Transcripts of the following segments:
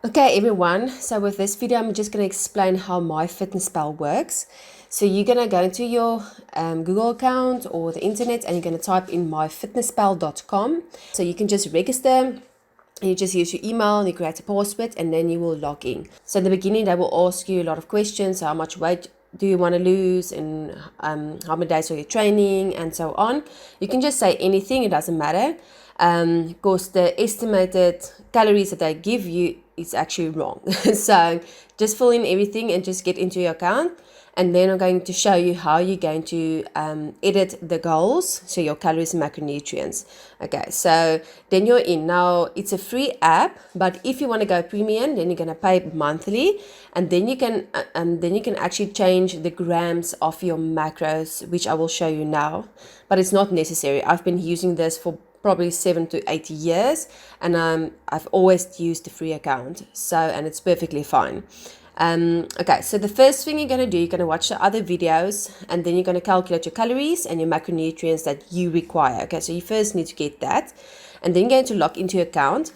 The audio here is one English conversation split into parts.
Okay everyone, so with this video I'm just going to explain how MyFitnessPal works. So you're going to go into your Google account or the internet and you're going to type in myfitnesspal.com. So you can just register and you just use your email and you create a password and then you will log in. So in the beginning they will ask you a lot of questions. How much weight do you want to lose, and how many days are you training, and so on. You can just say anything, it doesn't matter. Because the estimated calories that they give you is actually wrong. So just fill in everything and just get into your account. And then I'm going to show you how you're going to edit the goals, so your calories and macronutrients. Okay, so then you're in. Now, it's a free app, but if you want to go premium, then you're going to pay monthly, and then you can actually change the grams of your macros, which I will show you now. But it's not necessary. I've been using this for probably 7 to 8 years, and I've always used the free account, and it's perfectly fine. Okay, so the first thing you're going to do, you're going to watch the other videos, and then you're going to calculate your calories and your macronutrients that you require. Okay, so you first need to get that, and then you're going to log into your account.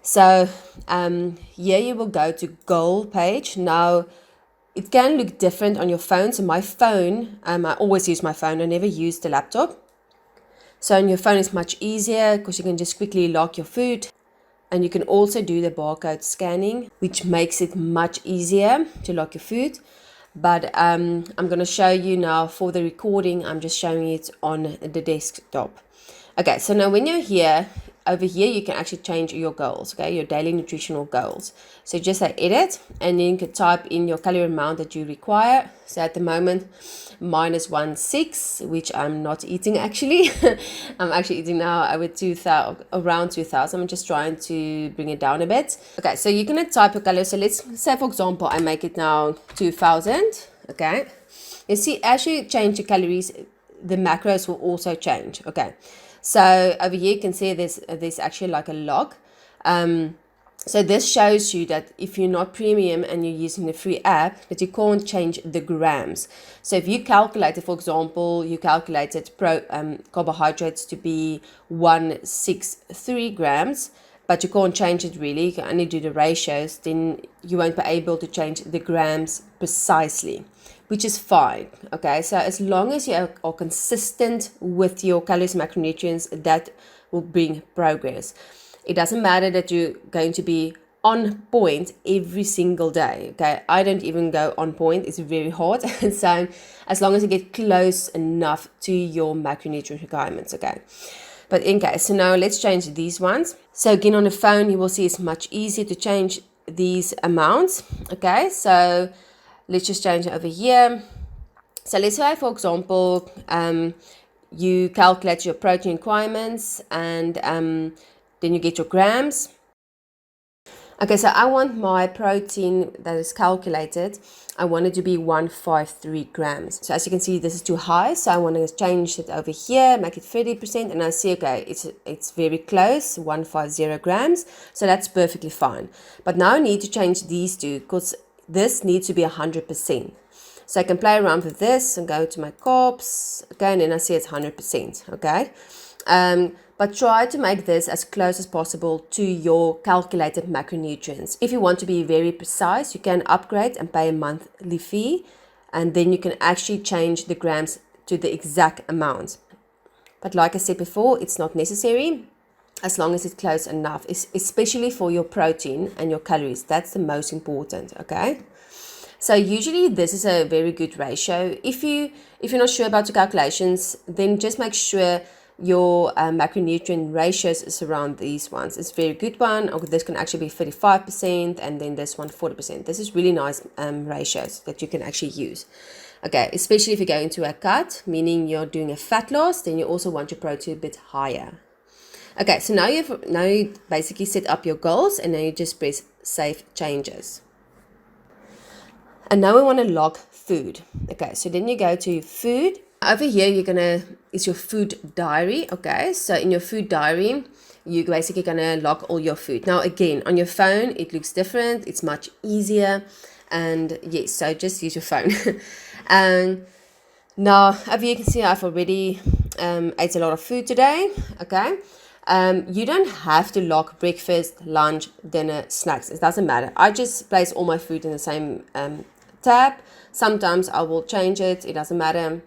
So here you will go to goal page. Now it can look different on your phone. So my phone, I always use my phone, I never use the laptop. So on your phone it's much easier because you can just quickly log your food. And you can also do the barcode scanning, which makes it much easier to lock your food. But I'm going to show you now for the recording. I'm just showing it on the desktop. Okay, so now when you're here, over here, you can actually change your goals, okay, your daily nutritional goals. So just say edit, and then you can type in your calorie amount that you require. So at the moment, mine is 1.6, which I'm not eating actually. I'm actually eating now over 2,000, around 2,000. I'm just trying to bring it down a bit. Okay, so you're going to type your calories. So let's say, for example, I make it now 2,000, okay. You see, as you change your calories, the macros will also change, okay. So over here you can see there's actually like a log. So this shows you that if you're not premium and you're using the free app, that you can't change the grams. So if you calculated, for example, you calculated carbohydrates to be 163 grams, but you can't change it really, you can only do the ratios, then you won't be able to change the grams precisely, which is fine. Okay, so as long as you are consistent with your calories and macronutrients, that will bring progress. It doesn't matter that you're going to be on point every single day. Okay, I don't even go on point, it's very hard. So as long as you get close enough to your macronutrient requirements. Okay, but okay, so now let's change these ones. So again, on the phone you will see it's much easier to change these amounts. Okay, so let's just change it over here. So let's say, for example, you calculate your protein requirements, and then you get your grams. Okay, so I want my protein that is calculated, I want it to be 153 grams. So as you can see, this is too high, so I want to change it over here, make it 30%, and I see, okay, it's very close, 150 grams, so that's perfectly fine. But now I need to change these two, because this needs to be 100%. So I can play around with this and go to my carbs, okay, and then I see it's 100%, okay. But try to make this as close as possible to your calculated macronutrients. If you want to be very precise, you can upgrade and pay a monthly fee, and then you can actually change the grams to the exact amount. But like I said before, it's not necessary as long as it's close enough, especially for your protein and your calories. That's the most important, okay? So usually this is a very good ratio. If you're not sure about your calculations, then just make sure your macronutrient ratios is around these ones. It's a very good one. Or this can actually be 35%, and then this one 40%. This is really nice ratios that you can actually use. Okay, especially if you go into a cut, meaning you're doing a fat loss, then you also want your protein a bit higher. Okay, so now you basically set up your goals, and now you just press save changes. And now we want to log food. Okay, so then you go to food. Over here, it's your food diary. Okay, so in your food diary, you're basically gonna log all your food. Now again, on your phone, it looks different. It's much easier. And yes, so just use your phone. And now, over here you can see I've already ate a lot of food today. Okay. You don't have to lock breakfast, lunch, dinner, snacks. It doesn't matter. I just place all my food in the same tab. Sometimes I will change it. It doesn't matter.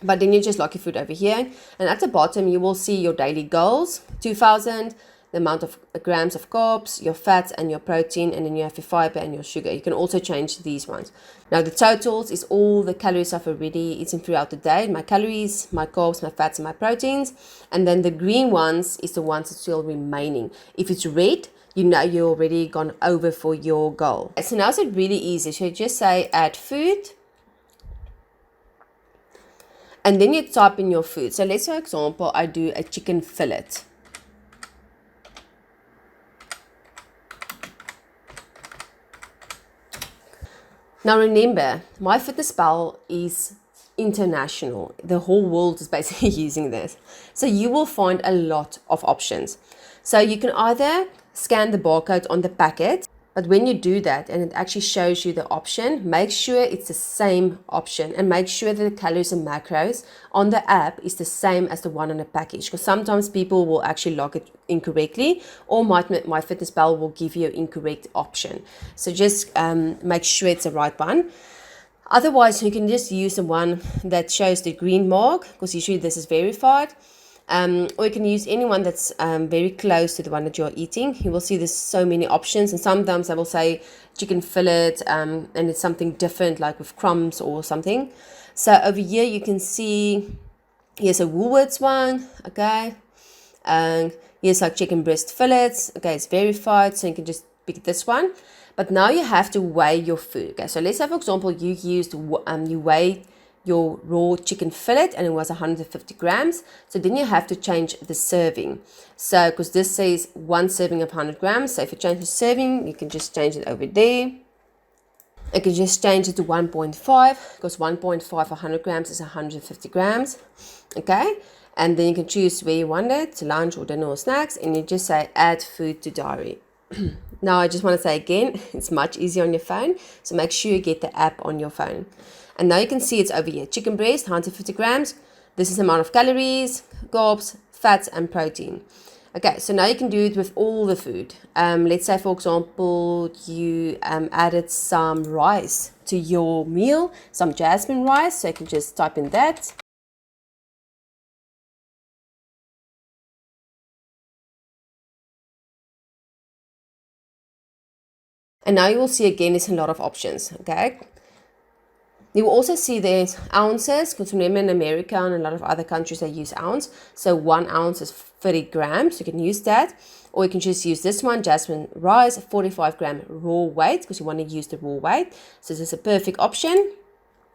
But then you just lock your food over here. And at the bottom, you will see your daily goals, 2,000, the amount of grams of carbs, your fats and your protein, and then you have your fiber and your sugar. You can also change these ones. Now the totals is all the calories I've already eaten throughout the day. My calories, my carbs, my fats, and my proteins. And then the green ones is the ones that's still remaining. If it's red, you know you're already gone over for your goal. So now it's really easy. So you just say add food. And then you type in your food. So let's say, for example, I do a chicken fillet. Now remember, MyFitnessPal is international. The whole world is basically using this. So you will find a lot of options. So you can either scan the barcode on the packet, but when you do that and it actually shows you the option, make sure it's the same option and make sure that the calories and macros on the app is the same as the one on the package, because sometimes people will actually log it incorrectly, or MyFitnessPal will give you an incorrect option. So just make sure it's the right one. Otherwise, you can just use the one that shows the green mark, because usually this is verified. Or you can use anyone that's very close to the one that you're eating. You will see there's so many options, and sometimes I will say chicken fillet and it's something different, like with crumbs or something. So over here you can see here's a Woolworths one, okay, and here's like chicken breast fillets, okay, it's verified, so you can just pick this one. But now you have to weigh your food. Okay, so let's say, for example, you weigh your raw chicken fillet and it was 150 grams. So then you have to change the serving. So because this says 1 serving of 100 grams. So if you change the serving, you can just change it over there. You can just change it to 1.5, because 1.5 for 100 grams is 150 grams. Okay. And then you can choose where you want it, lunch or dinner or snacks. And you just say add food to diary. Now I just want to say again, it's much easier on your phone. So make sure you get the app on your phone. And now you can see it's over here. Chicken breast, 150 grams. This is the amount of calories, carbs, fats, and protein. Okay, so now you can do it with all the food. Let's say, for example, you added some rice to your meal, some jasmine rice. So you can just type in that. And now you will see again, there's a lot of options, okay? You will also see there's ounces, because remember in America and a lot of other countries they use ounce. So 1 ounce is 30 grams, you can use that. Or you can just use this one, jasmine rice, 45 gram raw weight, because you want to use the raw weight. So this is a perfect option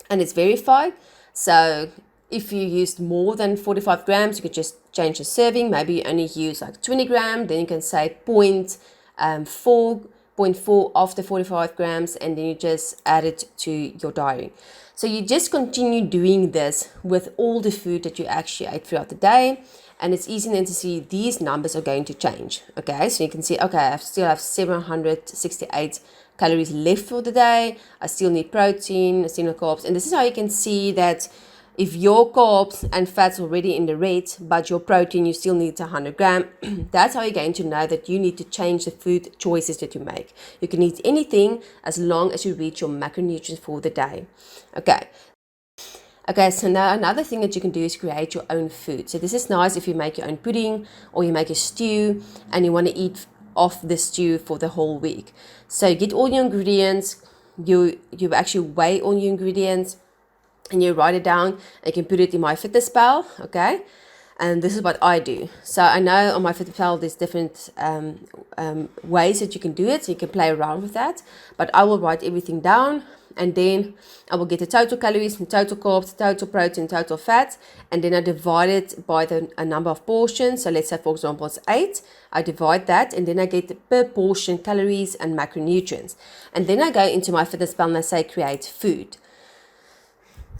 and it's verified. So if you used more than 45 grams, you could just change the serving. Maybe you only use like 20 grams, then you can say 0.4 of the 45 grams, and then you just add it to your diary. So you just continue doing this with all the food that you actually ate throughout the day, and it's easy then to see these numbers are going to change. Okay, so you can see, okay, I still have 768 calories left for the day. I still need protein, I still need carbs, and this is how you can see that if your carbs and fats are already in the red, but your protein, you still need 100 grams, that's how you're going to know that you need to change the food choices that you make. You can eat anything as long as you reach your macronutrients for the day. Okay, so now another thing that you can do is create your own food. So this is nice if you make your own pudding or you make a stew and you want to eat off the stew for the whole week. So you get all your ingredients, you actually weigh all your ingredients, and you write it down and you can put it in MyFitnessPal, okay? And this is what I do. So I know on MyFitnessPal there's different ways that you can do it, so you can play around with that. But I will write everything down, and then I will get the total calories, the total carbs, the total protein, total fats, and then I divide it by a number of portions. So let's say, for example, it's 8. I divide that, and then I get the per portion calories and macronutrients. And then I go into MyFitnessPal and I say create food.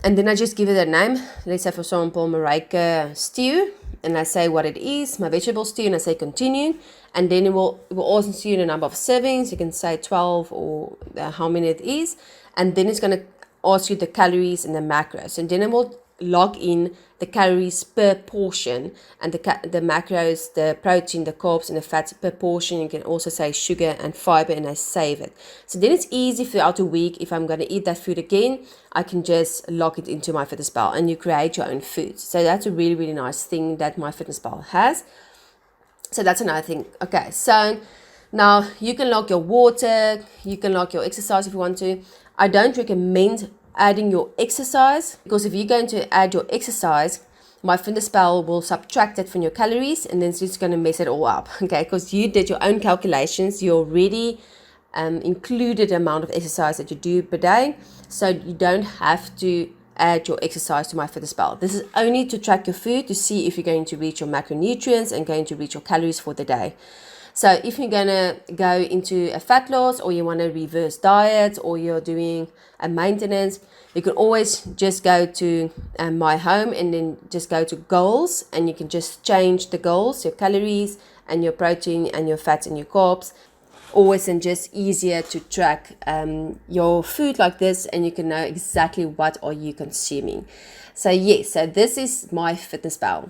And then I just give it a name. Let's say, for example, Marika stew. And I say what it is, my vegetable stew, and I say continue. And then it will also see the number of servings. You can say 12 or how many it is. And then it's going to ask you the calories and the macros. And then it will log in the calories per portion and the macros, the protein, the carbs, and the fats per portion. You can also say sugar and fiber, and I save it. So then it's easy throughout the week. If I'm going to eat that food again, I can just log it into MyFitnessPal, and you create your own foods. So that's a really, really nice thing that MyFitnessPal has. So that's another thing. Okay, so now you can log your water, you can log your exercise if you want to. I don't recommend adding your exercise, because if you're going to add your exercise, MyFitnessPal will subtract it from your calories, and then it's just going to mess it all up. Okay, because you did your own calculations, you already included the amount of exercise that you do per day, so you don't have to add your exercise to MyFitnessPal. This is only to track your food to see if you're going to reach your macronutrients and going to reach your calories for the day. So if you're going to go into a fat loss, or you want to reverse diet, or you're doing a maintenance, you can always just go to My Home and then just go to goals, and you can just change the goals, your calories and your protein and your fats and your carbs. Always, and just easier to track your food like this, and you can know exactly what are you consuming. So yes, so this is MyFitnessPal.